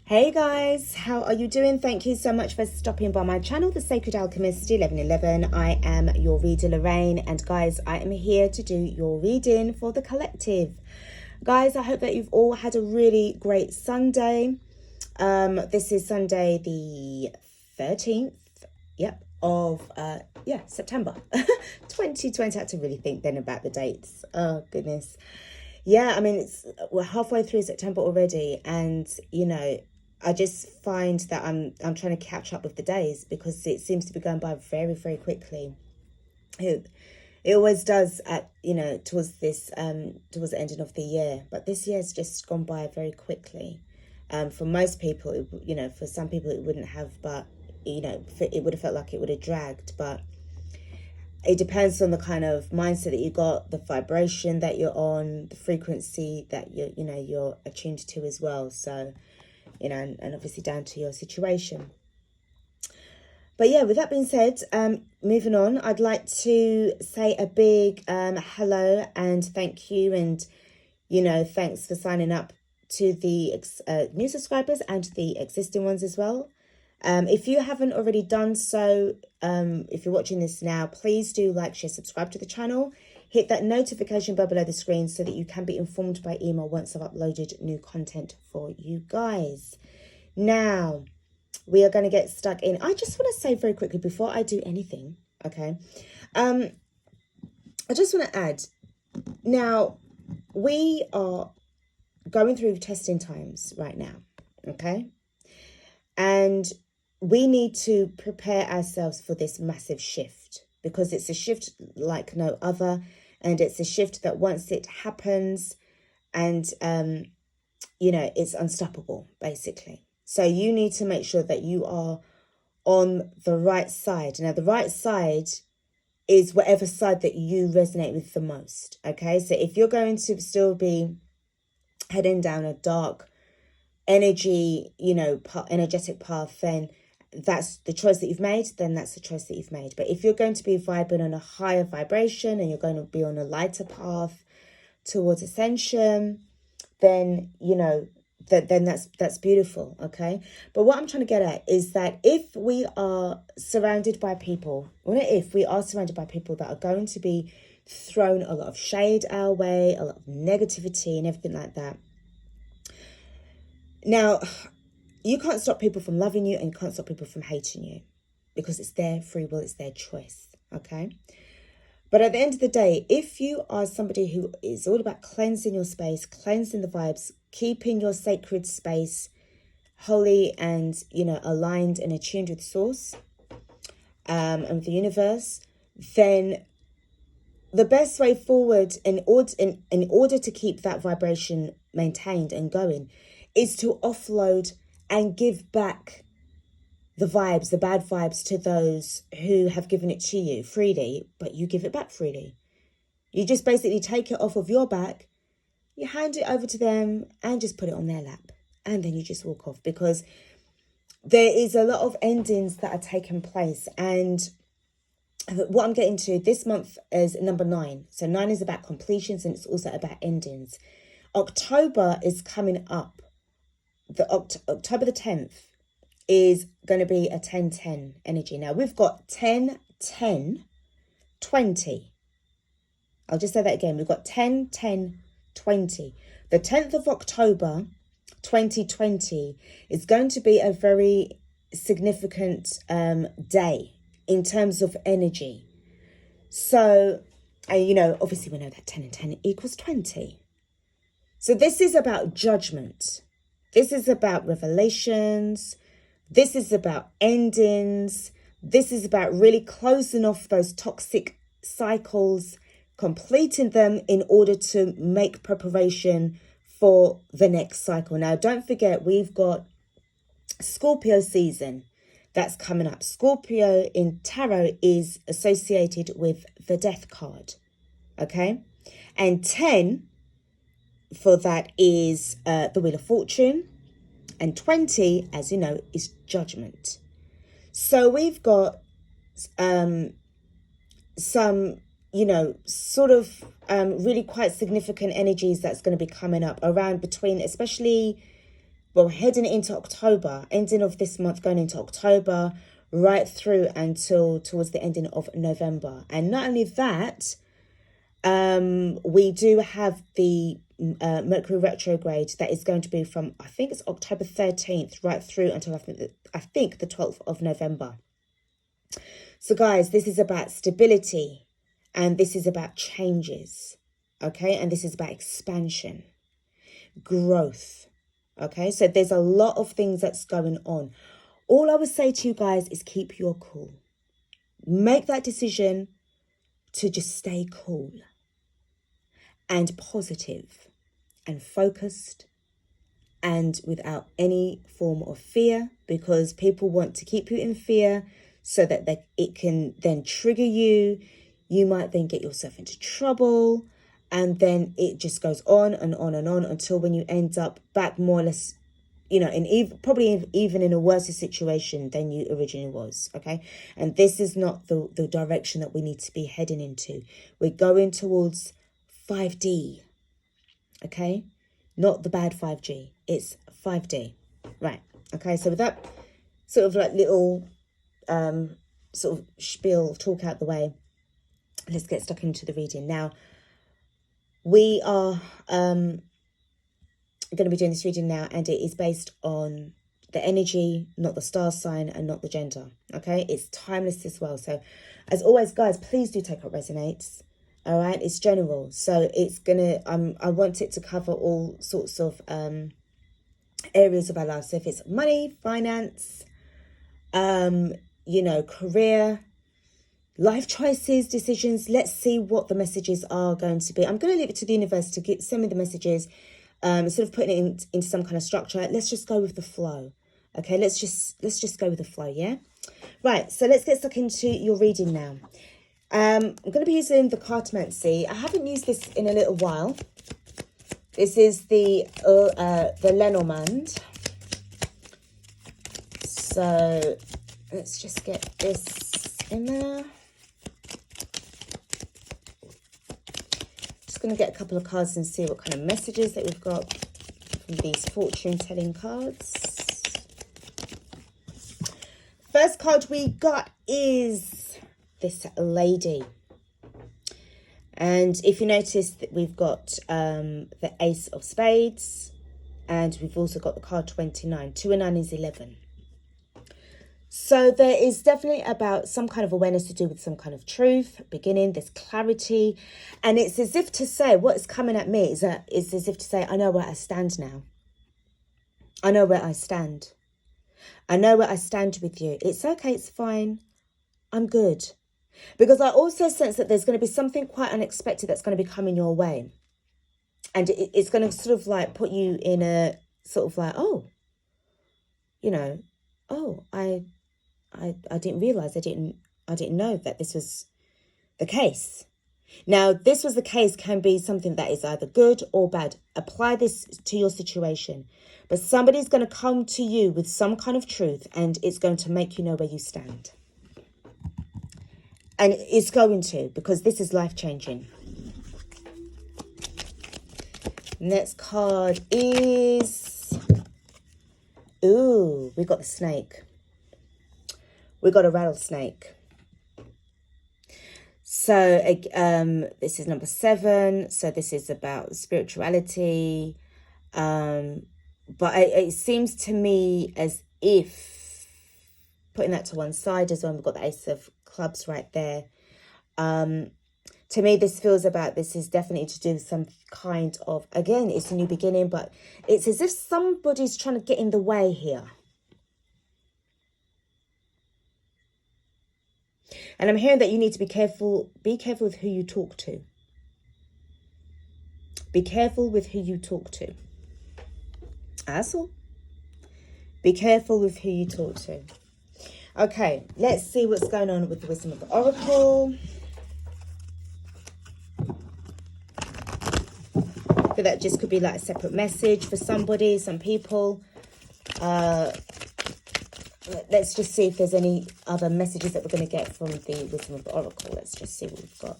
Hey guys, how are you doing? Thank you so much for stopping by my channel, The Sacred Alchemist 1111. I am your reader, Lorraine, and guys, I am here to do your reading for the collective. Guys, I hope that you've all had a really great Sunday. This is Sunday the 13th, of September 2020. I had to really think then about the dates. Oh goodness. Yeah, I mean, we're halfway through September already, and I just find that I'm trying to catch up with the days because it seems to be going by very, very quickly. It always does at towards the ending of the year, but this year's just gone by very quickly. For most people, for some people it wouldn't have, but it would have felt like it would have dragged, but it depends on the kind of mindset that you got, the vibration that you're on, the frequency that you're attuned to as well. So, and obviously down to your situation. But yeah, with that being said, moving on, I'd like to say a big hello and thank you, and thanks for signing up to the new subscribers and the existing ones as well. If you haven't already done so, if you're watching this now, please do like, share, subscribe to the channel. Hit that notification bell below the screen so that you can be informed by email once I've uploaded new content for you guys. Now, we are going to get stuck in. I just want to say very quickly before I do anything, okay? I just want to add, now, we are going through testing times right now, okay? And we need to prepare ourselves for this massive shift because it's a shift like no other. And it's a shift that once it happens and, it's unstoppable, basically. So you need to make sure that you are on the right side. Now, the right side is whatever side that you resonate with the most, okay? So if you're going to still be heading down a dark energy, energetic path, then that's the choice that you've made, then that's the choice that you've made. But if you're going to be vibing on a higher vibration and you're going to be on a lighter path towards ascension, then, then that's beautiful, okay? But what I'm trying to get at is that if we are surrounded by people, we are surrounded by people that are going to be thrown a lot of shade our way, a lot of negativity and everything like that. Now, you can't stop people from loving you and you can't stop people from hating you because it's their free will, it's their choice, okay? But at the end of the day, if you are somebody who is all about cleansing your space, cleansing the vibes, keeping your sacred space holy and, aligned and attuned with source and with the universe, then the best way forward in order to keep that vibration maintained and going is to offload and give back the vibes, the bad vibes, to those who have given it to you freely, but you give it back freely. You just basically take it off of your back, you hand it over to them and just put it on their lap. And then you just walk off, because there is a lot of endings that are taking place. And what I'm getting to this month is number 9. So 9 is about completions and it's also about endings. October is coming up. October the 10th is going to be a 10-10 energy. Now, we've got 10, 10, 20. I'll just say that again. We've got 10, 10, 20. The 10th of October, 2020 is going to be a very significant day in terms of energy. So, obviously we know that 10 and 10 equals 20. So this is about judgment. This is about revelations. This is about endings. This is about really closing off those toxic cycles, completing them in order to make preparation for the next cycle. Now, don't forget, we've got Scorpio season that's coming up. Scorpio in tarot is associated with the death card, okay? And 10 for that is the Wheel of Fortune, and 20, as you know, is judgment. So we've got some, sort of really quite significant energies that's going to be coming up around between, especially Well, heading into October, ending of this month, going into October, right through until towards the ending of November. And not only that, we do have the Mercury retrograde that is going to be from, I think it's October 13th, right through until I think the 12th of November. So guys, this is about stability, and this is about changes, okay? And this is about expansion, growth, okay? So there's a lot of things that's going on. All I would say to you guys is keep your cool. Make that decision to just stay cool and positive and focused and without any form of fear, because people want to keep you in fear so that it can then trigger you. You might then get yourself into trouble, and then it just goes on and on and on until when you end up back more or less, you know, probably even in a worse situation than you originally was, okay? And this is not the direction that we need to be heading into. We're going towards 5D, okay? Not the bad 5G, it's 5D, right? Okay, so with that sort of like little sort of spiel, talk out the way, let's get stuck into the reading. Now, we are going to be doing this reading now, and it is based on the energy, not the star sign and not the gender, okay? It's timeless as well. So as always, guys, please do take what resonates. All right, it's general, so it's gonna I want it to cover all sorts of areas of our life. So if it's money, finance, you know, career, life choices, decisions, let's see what the messages are going to be. I'm going to leave it to the universe to send me the messages. Instead of putting it into some kind of structure, let's just go with the flow. Okay, let's just go with the flow, yeah? Right, so let's get stuck into your reading now. I'm going to be using the Cartomancy. I haven't used this in a little while. This is the Lenormand. So let's just get this in there. Just going to get a couple of cards and see what kind of messages that we've got from these fortune telling cards. First card we got is this lady, and if you notice that we've got the Ace of Spades, and we've also got the card 29. 2 and 9 is 11. So there is definitely about some kind of awareness to do with some kind of truth beginning. There's clarity, and it's as if to say, what's coming at me is as if to say, I know where I stand now. I know where I stand. I know where I stand with you. It's okay, it's fine, I'm good. Because I also sense that there's going to be something quite unexpected that's going to be coming your way. And it's going to sort of like put you in a sort of like, oh, you know, oh, I didn't realize, I didn't know that this was the case. Now, this was the case can be something that is either good or bad. Apply this to your situation. But somebody's going to come to you with some kind of truth, and it's going to make you know where you stand. And it's going to, because this is life-changing. Next card is... Ooh, we got the snake. We got a rattlesnake. So, this is number 7. So this is about spirituality. But it seems to me as if, putting that to one side as well, we've got the Ace of Clubs right there. To me, this feels about, this is definitely to do with some kind of, again, it's a new beginning, but it's as if somebody's trying to get in the way here. And I'm hearing that you need to be careful with who you talk to. Be careful with who you talk to. That's all. Be careful with who you talk to. Okay, let's see what's going on with the wisdom of the oracle. So that just could be like a separate message for somebody, some people. Let's just see if there's any other messages that we're going to get from the wisdom of the oracle. Let's just see what we've got.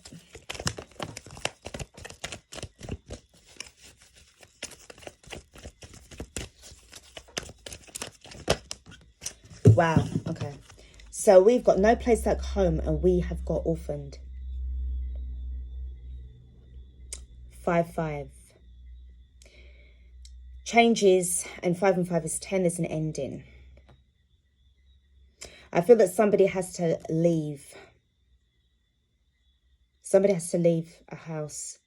Wow. Okay. So we've got no place like home, and we have got orphaned. 5-5. Changes, and 5 and 5 is 10. There's an ending. I feel that somebody has to leave. Somebody has to leave a house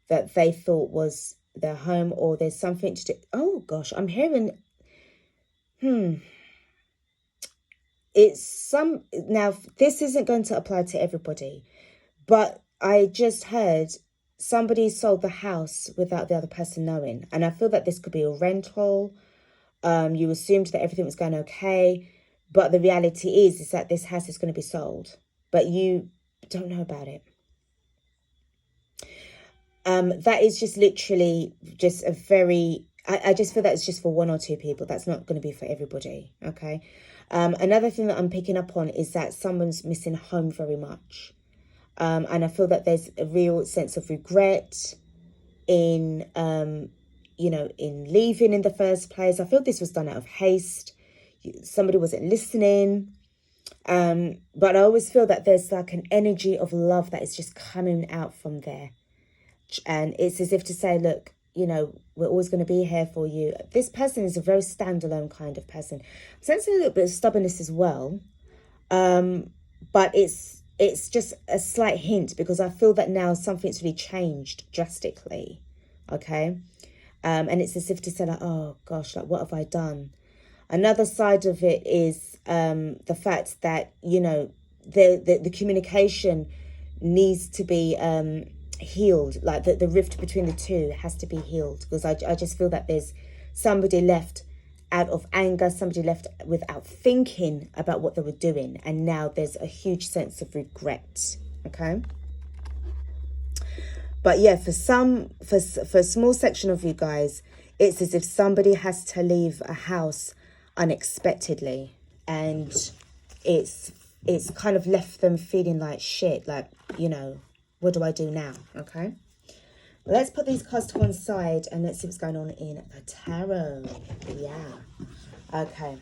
that they thought was their home, or there's something to do. Oh gosh, I'm hearing, it's some, now this isn't going to apply to everybody, but I just heard somebody sold the house without the other person knowing. And I feel that this could be a rental. You assumed that everything was going okay, but the reality is that this house is going to be sold, but you don't know about it. That is just literally just a very, I just feel that it's just for 1 or 2 people. That's not going to be for everybody, okay? Another thing that I'm picking up on is that someone's missing home very much. And I feel that there's a real sense of regret in, in leaving in the first place. I feel this was done out of haste. Somebody wasn't listening. But I always feel that there's like an energy of love that is just coming out from there. And it's as if to say, look, we're always going to be here for you. This person is a very standalone kind of person. I'm sensing a little bit of stubbornness as well. But it's just a slight hint, because I feel that now something's really changed drastically. Okay. And it's as if to say, like, oh gosh, like, what have I done? Another side of it is the fact that, the communication needs to be healed. Like the rift between the two has to be healed, because I just feel that there's somebody left out of anger, somebody left without thinking about what they were doing, and now there's a huge sense of regret. Okay. But yeah, for a small section of you guys, it's as if somebody has to leave a house unexpectedly, and it's kind of left them feeling like shit, like, what do I do now? Okay, well, let's put these cards to one side and let's see what's going on in the tarot. Yeah, okay,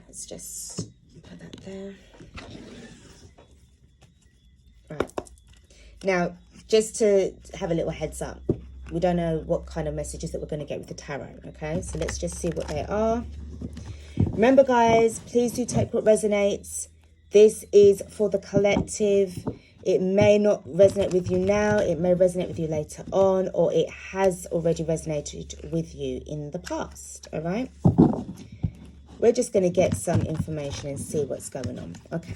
let's just put that there. Right, now just to have a little heads up, we don't know what kind of messages that we're going to get with the tarot. Okay, so let's just see what they are. Remember, guys, please do take what resonates. This is for the collective. It may not resonate with you now. It may resonate with you later on, or it has already resonated with you in the past. All right. We're just going to get some information and see what's going on. Okay.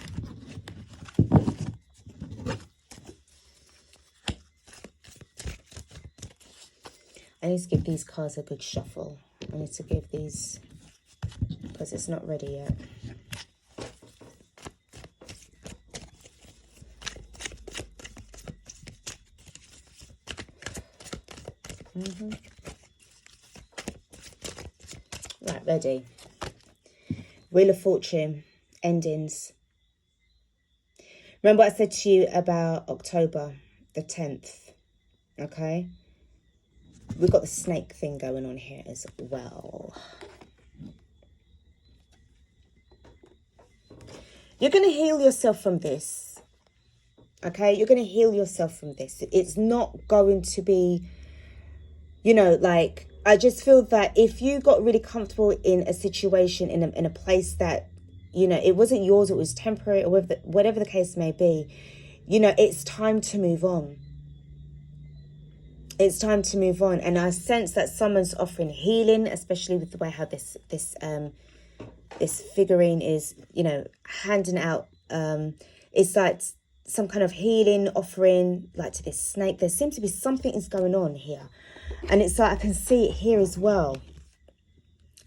I need to give these cards a good shuffle. I need to give these, because it's not ready yet. Right, ready. Wheel of Fortune, endings. Remember what I said to you about October the 10th, okay? We've got the snake thing going on here as well. You're going to heal yourself from this, okay? You're going to heal yourself from this. It's not going to be, I just feel that if you got really comfortable in a situation, in a place that, it wasn't yours, it was temporary, or whatever the case may be, it's time to move on. It's time to move on. And I sense that someone's offering healing, especially with the way how this figurine is, handing out. It's like some kind of healing offering, like to this snake. There seems to be something is going on here. And it's like I can see it here as well.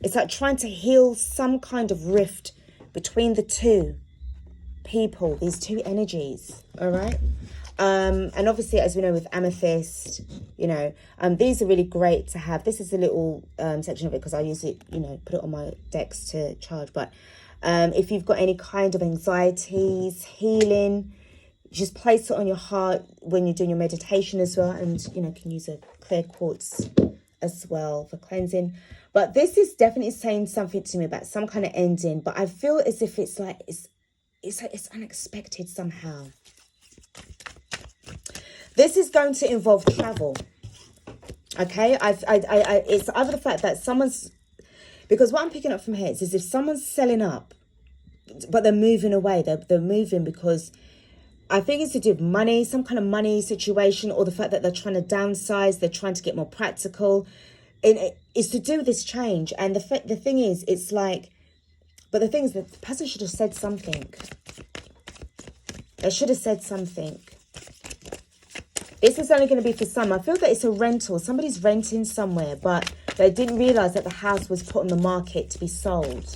It's like trying to heal some kind of rift between the two people, these two energies, all right? And obviously, as we know with amethyst, these are really great to have. This is a little section of it because I use it, put it on my decks to charge. But if you've got any kind of anxieties, healing, just place it on your heart when you're doing your meditation as well. And, can use a clear quartz as well for cleansing. But this is definitely saying something to me about some kind of ending. But I feel as if it's like, it's unexpected somehow. This is going to involve travel. Okay, it's either the fact that someone's, because what I'm picking up from here is if someone's selling up, but they're moving away. They're moving because I think it's to do with money, some kind of money situation, or the fact that they're trying to downsize, they're trying to get more practical. It's to do with this change. And the thing is, it's like, but the thing is that the person should have said something. They should have said something. This is only going to be for some. I feel that it's a rental. Somebody's renting somewhere, but they didn't realise that the house was put on the market to be sold.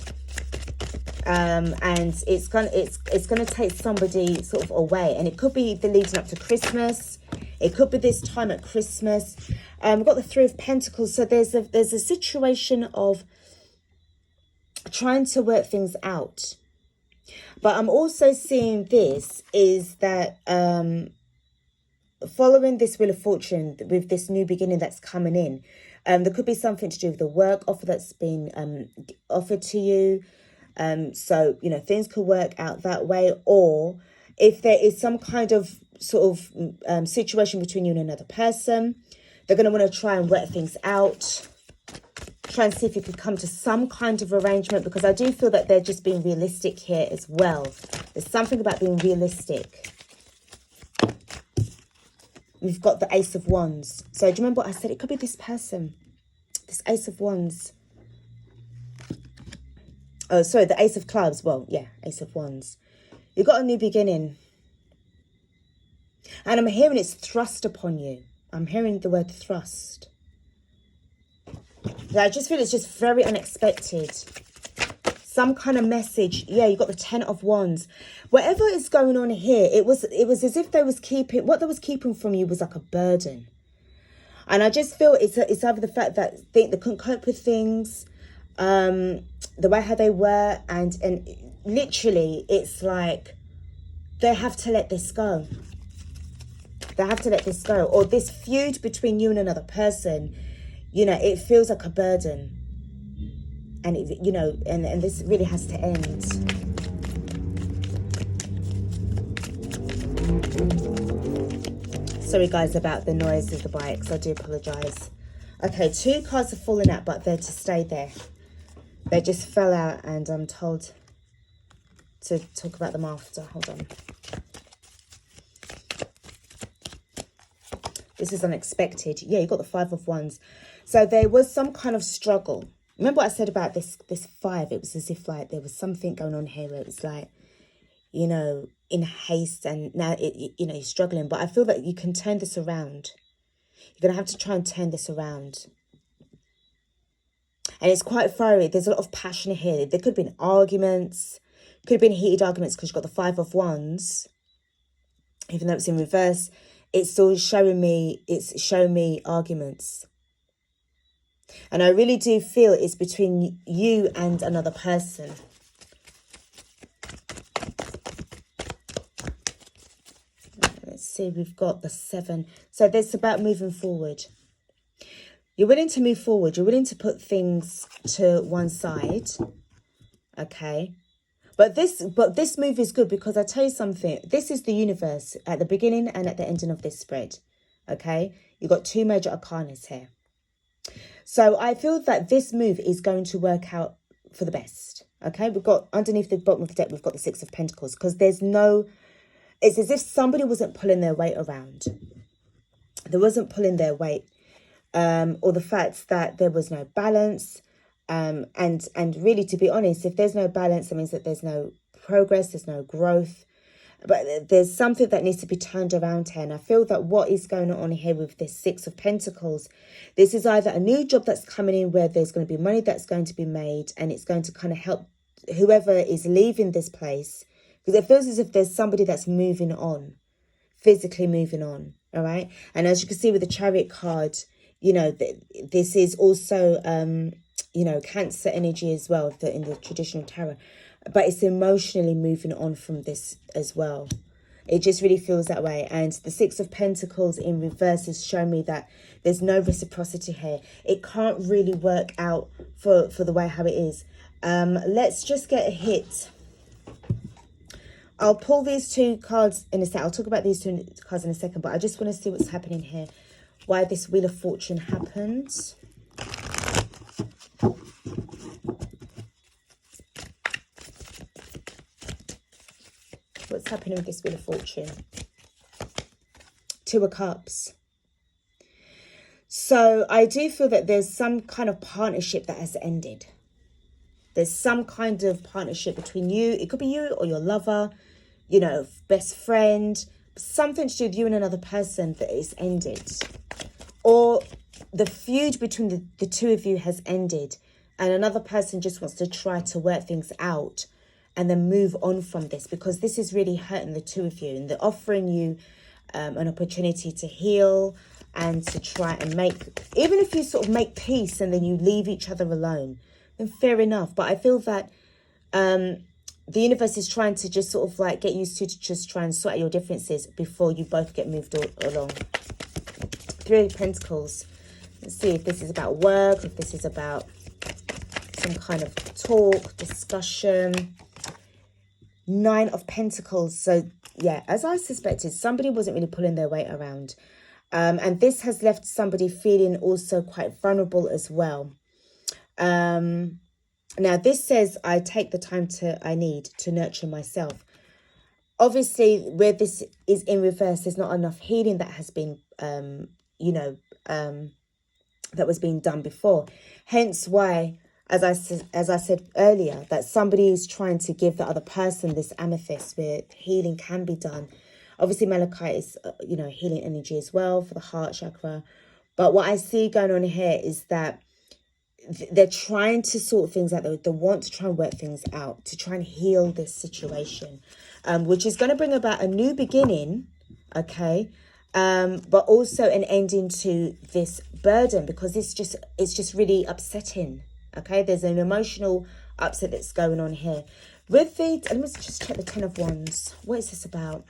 And it's gonna take somebody sort of away, and it could be the leading up to Christmas. It could be this time at Christmas. We've got the Three of Pentacles, so there's a situation of trying to work things out. But I'm also seeing this is that following this Wheel of Fortune with this new beginning that's coming in, there could be something to do with the work offer that's been offered to you. So, you know, things could work out that way. Or if there is some kind of sort of situation between you and another person, they're going to want to try and work things out. Try and see if you could come to some kind of arrangement, because I do feel that they're just being realistic here as well. There's something about being realistic. We've got the Ace of Wands. So do you remember what I said? It could be this person. This Ace of Wands. Oh, sorry, the Ace of Clubs. Well, yeah, Ace of Wands. You've got a new beginning. And I'm hearing it's thrust upon you. I'm hearing the word thrust. Yeah, I just feel it's just very unexpected. Some kind of message. Yeah, you've got the Ten of Wands. Whatever is going on here, it was as if they was keeping, what they was keeping from you was like a burden. And I just feel it's either the fact that they couldn't cope with things, the way how they were, and literally it's like they have to let this go. They have to let this go. Or this feud between you and another person, you know, it feels like a burden. And, it, you know, and this really has to end. Sorry, guys, about the noise of the bikes. I do apologise. Okay, 2 cards have fallen out, but they're to stay there. They just fell out, and I'm told to talk about them after. Hold on. This is unexpected. Yeah, you got the Five of Wands. So there was some kind of struggle. Remember what I said about this 5? It was as if like there was something going on here where it was like, you know, in haste, and now you know, you're struggling. But I feel that you can turn this around. You're going to have to try and turn this around. And it's quite fiery. There's a lot of passion here. There could have been arguments. Could have been heated arguments because you've got the Five of Wands. Even though it's in reverse, it's still showing me, arguments. And I really do feel it's between you and another person. Let's see, we've got the 7. So this is about moving forward. You're willing to move forward. You're willing to put things to one side. Okay. But this move is good because I tell you something. This is the universe at the beginning and at the ending of this spread. Okay. You've got 2 major arcanas here. So I feel that this move is going to work out for the best. Okay. We've got underneath the bottom of the deck, we've got the 6 of Pentacles, because there's no, it's as if somebody wasn't pulling their weight around. They wasn't pulling their weight. Or the fact that there was no balance. And really, to be honest, if there's no balance, it means that there's no progress, there's no growth. But there's something that needs to be turned around here. And I feel that what is going on here with this 6 of Pentacles, this is either a new job that's coming in where there's going to be money that's going to be made, and it's going to kind of help whoever is leaving this place. Because it feels as if there's somebody that's moving on, physically moving on, all right? And as you can see with the Chariot card, you know, this is also, you know, Cancer energy as well in the traditional tarot. But it's emotionally moving on from this as well. It just really feels that way. And the Six of Pentacles in reverse is showing me that there's no reciprocity here. It can't really work out for the way how it is. Let's just get a hit. I'll pull these two cards in a sec. I'll talk about these two cards in a second, but I just want to see what's happening here. Why this Wheel of Fortune happened. What's happening with this Wheel of Fortune? Two of Cups. So I do feel that there's some kind of partnership that has ended. There's some kind of partnership between you. It could be you or your lover, you know, best friend. Something to do with you and another person that is ended. Or the feud between the two of you has ended. And another person just wants to try to work things out and then move on from this, because this is really hurting the two of you, and they're offering you an opportunity to heal and to try and make, even if you sort of make peace and then you leave each other alone, then fair enough. But I feel that the universe is trying to just sort of like get used to just try and sort out your differences before you both get moved along. Three of Pentacles. Let's see if this is about work, if this is about some kind of talk, discussion. Nine of Pentacles. So yeah, as I suspected, somebody wasn't really pulling their weight around. And this has left somebody feeling also quite vulnerable as well. Now this says, I take the time I need to nurture myself. Obviously, where this is in reverse, there's not enough healing that has been, that was being done before. Hence why, as I said earlier, that somebody is trying to give the other person this amethyst where healing can be done. Obviously, malachite is, healing energy as well for the heart chakra. But what I see going on here is that they're trying to sort things out. They want to try and work things out to try and heal this situation, which is going to bring about a new beginning, okay? But also an ending to this burden, because it's just really upsetting. Okay, there's an emotional upset that's going on here. With the, let me just check the Ten of Wands. What is this about?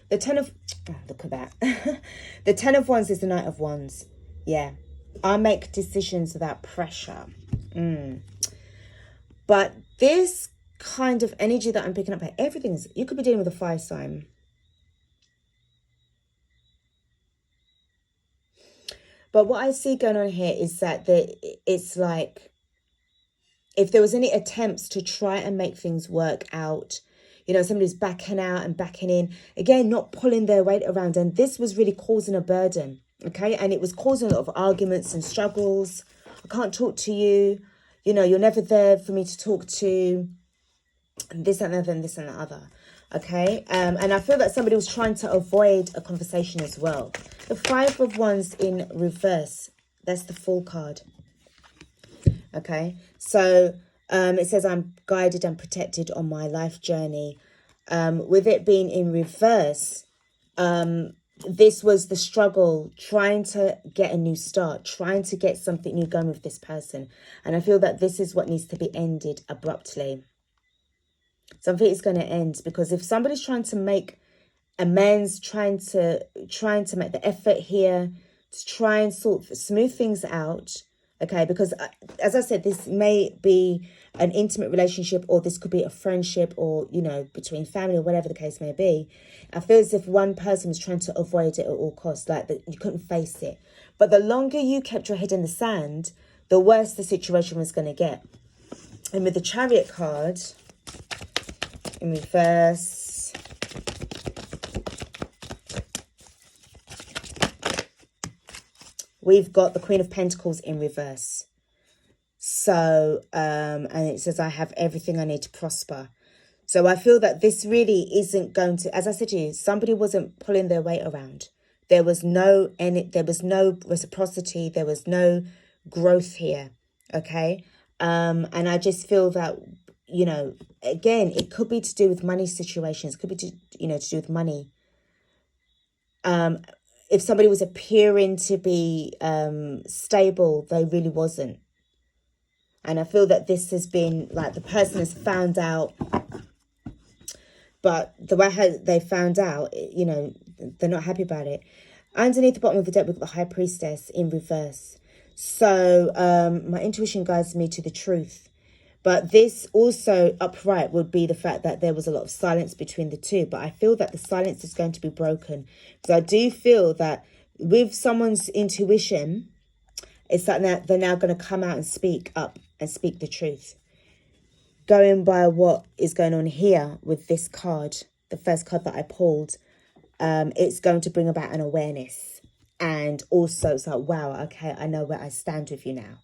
The Ten of, oh, look at that. The Ten of Wands is the Knight of Wands. Yeah, I make decisions without pressure. But this kind of energy that I'm picking up here, everything's, you could be dealing with a fire sign. But what I see going on here is that it's like, if there was any attempts to try and make things work out, somebody's backing out and backing in, again, not pulling their weight around. And this was really causing a burden, okay? And it was causing a lot of arguments and struggles. I can't talk to you. You're never there for me to talk to. And this and that and this and the other. Okay, and I feel that somebody was trying to avoid a conversation as well. The Five of Wands in reverse, that's the Fool card. Okay, so it says I'm guided and protected on my life journey. With it being in reverse, this was the struggle, trying to get a new start, trying to get something new going with this person. And I feel that this is what needs to be ended abruptly. Something is going to end, because if somebody's trying to make amends, trying to make the effort here to try and smooth things out, okay, because as I said, this may be an intimate relationship, or this could be a friendship, or between family, or whatever the case may be. I feel as if one person was trying to avoid it at all costs, like that you couldn't face it. But the longer you kept your head in the sand, the worse the situation was going to get. And with the Chariot card in reverse, we've got the Queen of Pentacles in reverse. So, and it says, I have everything I need to prosper. So I feel that this really isn't going to, as I said to you, somebody wasn't pulling their weight around. There was no reciprocity. There was no growth here. Okay. And I just feel that, again, it could be to do with money situations. It could be to do with money. If somebody was appearing to be stable, they really wasn't. And I feel that this has been like the person has found out, but the way how they found out, you know, they're not happy about it. Underneath the bottom of the deck, we've got the High Priestess in reverse. So my intuition guides me to the truth. But this also upright would be the fact that there was a lot of silence between the two. But I feel that the silence is going to be broken. Because I do feel that with someone's intuition, it's that they're now going to come out and speak up and speak the truth. Going by what is going on here with this card, the first card that I pulled, it's going to bring about an awareness. And also it's like, wow, okay, I know where I stand with you now.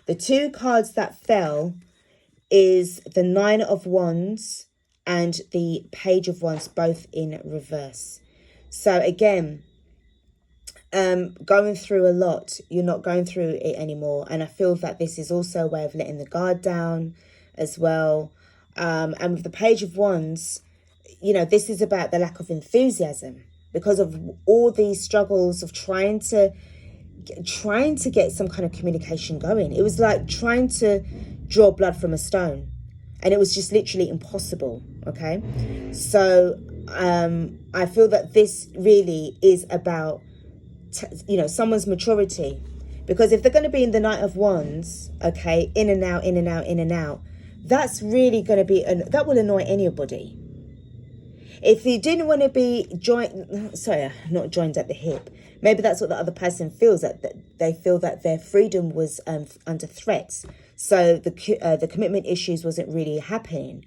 The two cards that fell is the Nine of Wands and the Page of Wands, both in reverse. So again, going through a lot, you're not going through it anymore. And I feel that this is also a way of letting the guard down as well. And with the Page of Wands, you know, this is about the lack of enthusiasm because of all these struggles of trying to get some kind of communication going. It was like trying to draw blood from a stone, and it was just literally impossible. Okay, so I feel that this really is about you know, someone's maturity, because if they're going to be in the Knight of Wands, okay, in and out, in and out, in and out, that's really going to be that will annoy anybody. If you didn't want to be not joined at the hip, maybe that's what the other person feels, that they feel that their freedom was under threat. So the commitment issues wasn't really happening.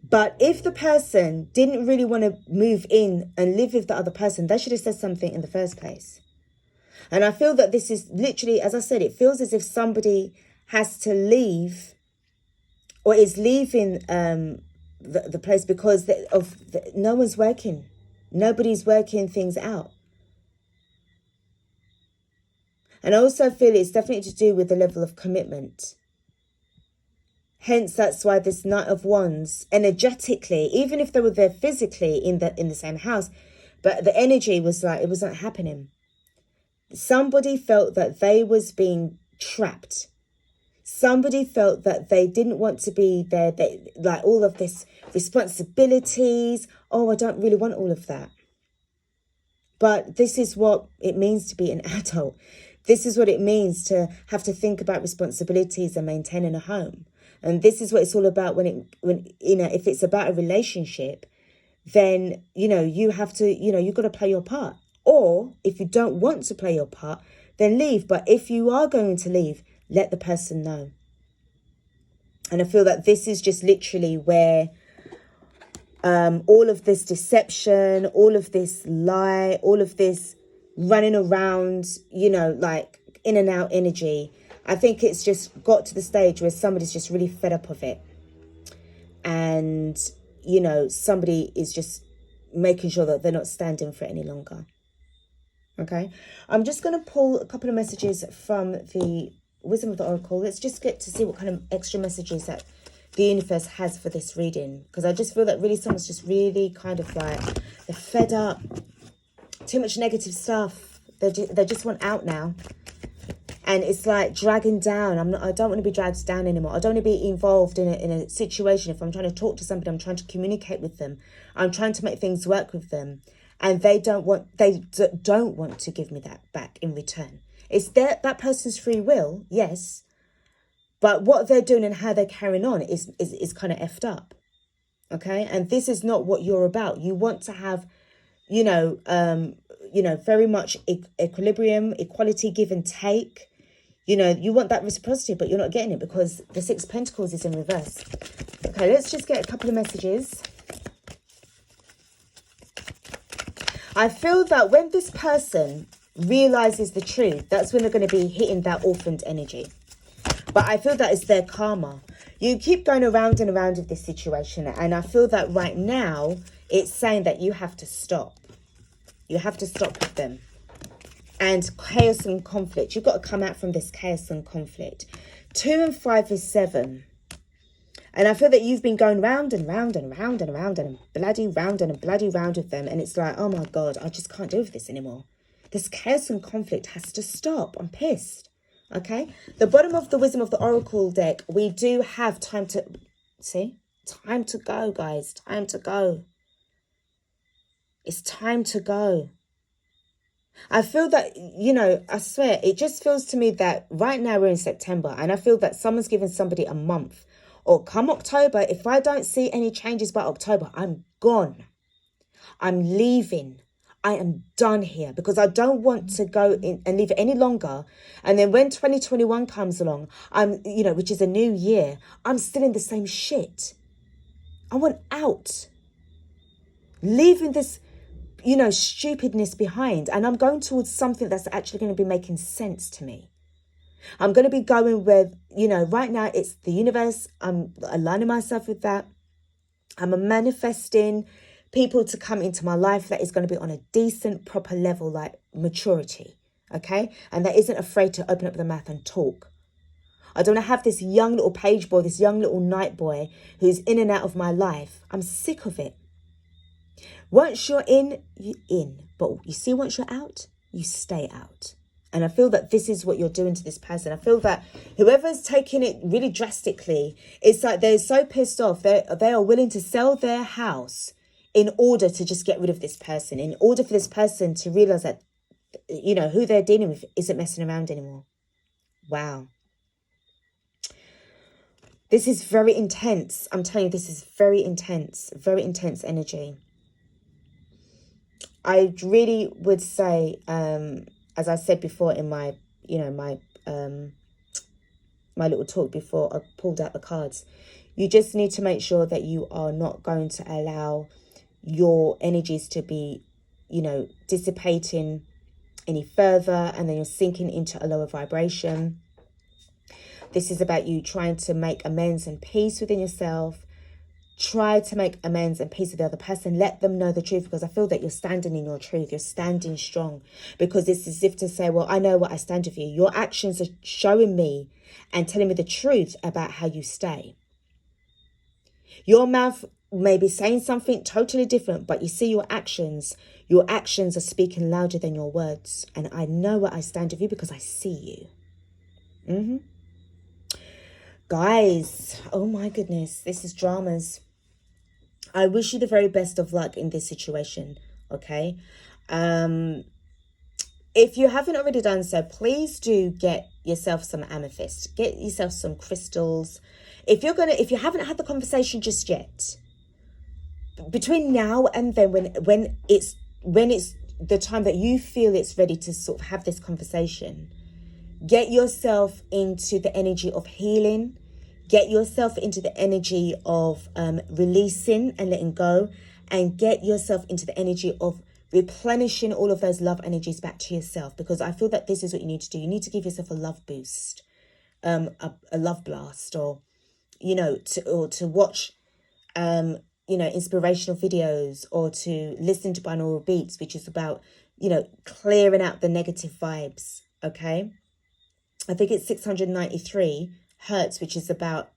But if the person didn't really want to move in and live with the other person, they should have said something in the first place. And I feel that this is literally, as I said, it feels as if somebody has to leave or is leaving the place because no one's working. Nobody's working things out. And I also feel it's definitely to do with the level of commitment. Hence, that's why this Knight of Wands, energetically, even if they were there physically in the same house, but the energy was like, it wasn't happening. Somebody felt that they was being trapped. Somebody felt that they didn't want to be there. They, like all of this responsibilities. Oh, I don't really want all of that. But this is what it means to be an adult. This is what it means to have to think about responsibilities and maintaining a home. And this is what it's all about when you know, if it's about a relationship, then, you know, you have to, you know, you've got to play your part. Or if you don't want to play your part, then leave. But if you are going to leave, let the person know. And I feel that this is just literally where all of this deception, all of this lie, all of this running around, you know, like in and out energy, I think it's just got to the stage where somebody's just really fed up of it. And, you know, somebody is just making sure that they're not standing for it any longer. Okay, I'm just going to pull a couple of messages from the Wisdom of the Oracle. Let's just get to see what kind of extra messages that the universe has for this reading. Because I just feel that really someone's just really kind of like, they're fed up. Too much negative stuff. They just want out now. And it's like dragging down. I don't want to be dragged down anymore. I don't want to be involved in a situation. If I'm trying to talk to somebody, I'm trying to communicate with them. I'm trying to make things work with them. And they don't want to give me that back in return. It's that person's free will, yes. But what they're doing and how they're carrying on is kind of effed up. Okay? And this is not what you're about. You want to have, you know, very much equilibrium, equality, give and take. You know, you want that reciprocity, but you're not getting it because the Six of Pentacles is in reverse. Okay, let's just get a couple of messages. I feel that when this person realizes the truth, that's when they're going to be hitting that orphaned energy. But I feel that it's their karma. You keep going around and around with this situation. And I feel that right now, it's saying that you have to stop. You have to stop with them. And chaos and conflict. You've got to come out from this chaos and conflict. 2 and 5 is 7. And I feel that you've been going round and round and round and round and bloody round and bloody round with them. And it's like, oh my God, I just can't deal with this anymore. This chaos and conflict has to stop. I'm pissed. Okay, the bottom of the Wisdom of the Oracle deck, we do have time to, see, time to go, guys, time to go. It's time to go. I feel that, you know, I swear, it just feels to me that right now we're in September, and I feel that someone's giving somebody a month. Or come October, if I don't see any changes by October, I'm gone. I'm leaving. I am done here, because I don't want to go in and leave it any longer. And then when 2021 comes along, you know, which is a new year, I'm still in the same shit. I want out. Leaving this, you know, stupidness behind. And I'm going towards something that's actually going to be making sense to me. I'm going to be going with, you know, right now it's the universe. I'm aligning myself with that. I'm manifesting people to come into my life that is going to be on a decent, proper level, like maturity, okay? And that isn't afraid to open up the mouth and talk. I don't want to have this young little page boy, this young little night boy who's in and out of my life. I'm sick of it. Once you're in, you're in. But you see, once you're out, you stay out. And I feel that this is what you're doing to this person. I feel that whoever's taking it really drastically, it's like they're so pissed off. They are willing to sell their house in order to just get rid of this person, in order for this person to realize that, you know, who they're dealing with isn't messing around anymore. Wow. This is very intense. I'm telling you, this is very intense energy. I really would say, as I said before in my, you know, my little talk before I pulled out the cards, you just need to make sure that you are not going to allow your energies to be, you know, dissipating any further, and then you're sinking into a lower vibration. This is about you trying to make amends and peace within yourself. Try to make amends and peace with the other person. Let them know the truth, because I feel that you're standing in your truth. You're standing strong, because it's as if to say, well, I know what I stand with you. Your actions are showing me and telling me the truth about how you stay. Your mouth may be saying something totally different, but you see your actions are speaking louder than your words. And I know what I stand with you because I see you. Guys, oh my goodness, this is dramas. I wish you the very best of luck in this situation, okay? If you haven't already done so, please do get yourself some amethyst. Get yourself some crystals. If you haven't had the conversation just yet, between now and then, when it's the time that you feel it's ready to sort of have this conversation, get yourself into the energy of healing. Get yourself into the energy of releasing and letting go, and get yourself into the energy of replenishing all of those love energies back to yourself, because I feel that this is what you need to do. You need to give yourself a love boost, a love blast, or, you know, to watch, you know, inspirational videos, or to listen to binaural beats, which is about, you know, clearing out the negative vibes, okay? I think it's 693 hertz, which is about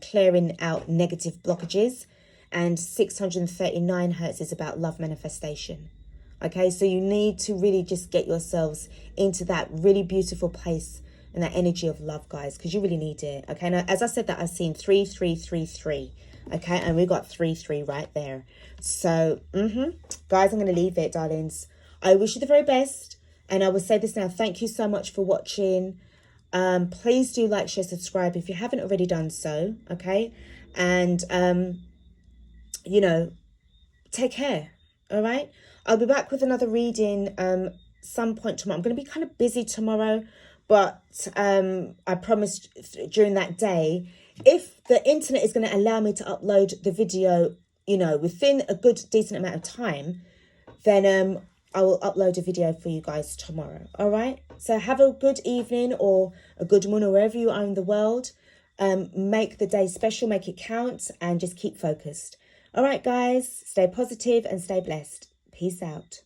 clearing out negative blockages, and 639 hertz is about love manifestation. Okay, so you need to really just get yourselves into that really beautiful place and that energy of love, guys, because you really need it. Okay, now as I said that, I've seen 3333. Okay, and we got 33 right there. So guys, I'm going to leave it, darlings. I wish you the very best, and I will say this now, thank you so much for watching. Please do like, share, subscribe if you haven't already done so, okay? And, you know, take care, all right? I'll be back with another reading some point tomorrow. I'm going to be kind of busy tomorrow, but I promised during that day, if the internet is going to allow me to upload the video, you know, within a good, decent amount of time, then I will upload a video for you guys tomorrow. All right. So have a good evening or a good morning wherever you are in the world. Make the day special, make it count, and just keep focused. All right, guys, stay positive and stay blessed. Peace out.